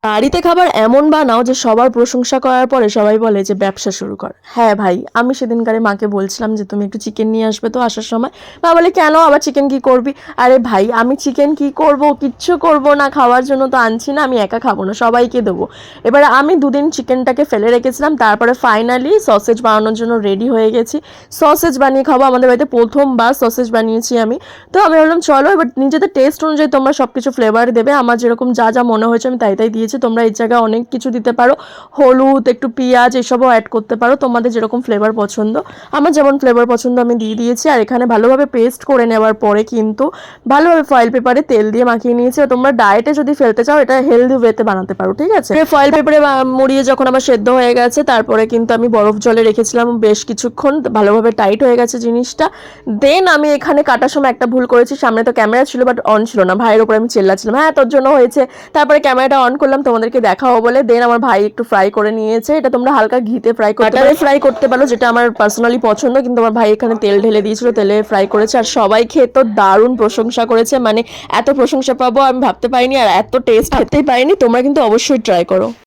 বাড়িতে খাবার এমন বানাও যে সবার প্রশংসা করার পরে সবাই বলে যে ব্যবসা শুরু কর। হ্যাঁ ভাই, আমি সেদিনকারে মাকে বলছিলাম যে তুমি একটু চিকেন নিয়ে আসবে তো আসার সময়। মা বলে কেন, আবার চিকেন কি করবি? আরে ভাই, আমি চিকেন কি করব, কিচ্ছু করব না, খাওয়ার জন্য তো আনছি না, আমি একা খাবো না, সবাইকে দেবো। এবার আমি দুদিন চিকেনটাকে ফেলে রেখেছিলাম, তারপরে ফাইনালি সসেজ বানানোর জন্য রেডি হয়ে গেছি। সসেজ বানিয়ে খাবো, আমাদের বাড়িতে প্রথমবার সসেজ বানিয়েছি আমি। তো আমি ভাবলাম চলো এবার নিজেদের টেস্ট অনুযায়ী তোমরা সব কিছু ফ্লেভার দেবে, আমার যেরকম যা যা মনে হয়েছে আমি তাই তাই দিয়েছি। তোমরা এই জায়গায় অনেক কিছু দিতে পারো, হলুদ, একটু পেঁয়াজ এসবও অ্যাড করতে পারো, তোমাদের যেরকম ফ্লেভার পছন্দ। আমার যেমন ফ্লেভার পছন্দ আমি দিয়ে দিয়েছি। আর এখানে ভালোভাবে পেস্ট করে নেওয়ার পরে কিন্তু ভালোভাবে ফয়েল পেপারে তেল দিয়ে মাখিয়ে নিয়েছি। তোমরা ডায়েটে যদি ফেলতে চাও এটা হেলদি ওয়েতে বানাতে পারো, ঠিক আছে। ফয়েল পেপারে মুড়িয়ে যখন আমার সেদ্ধ হয়ে গেছে, তারপরে কিন্তু আমি বরফ জলে রেখেছিলাম বেশ কিছুক্ষণ, ভালোভাবে টাইট হয়ে গেছে জিনিসটা। দেন আমি এখানে কাটার সময় একটা ভুল করেছি, সামনে তো ক্যামেরা ছিল বাট অন ছিল না, ভাইয়ের উপরে আমি চিল্লাচ্ছিলাম হ্যাঁ তোর জন্য হয়েছে। তারপরে ক্যামেরাটা অন করলাম তোমাদেরকে দেখাবো বলে। দেন আমার ভাই একটু ফ্রাই করে নিয়েছে, এটা তোমরা হালকা ঘিতে ফ্রাই করতে পারো, ফ্রাই করতে পারো, যেটা আমার পার্সোনালি পছন্দ। কিন্তু আমার ভাই এখানে তেল ঢেলে দিয়েছিল, তেলে ফ্রাই করেছে, আর সবাই খেয়ে তো দারুণ প্রশংসা করেছে। মানে এত প্রশংসা পাবো আমি ভাবতে পারিনি, আর এত টেস্ট খেতেই পারিনি। তোমরা কিন্তু অবশ্যই ট্রাই করো।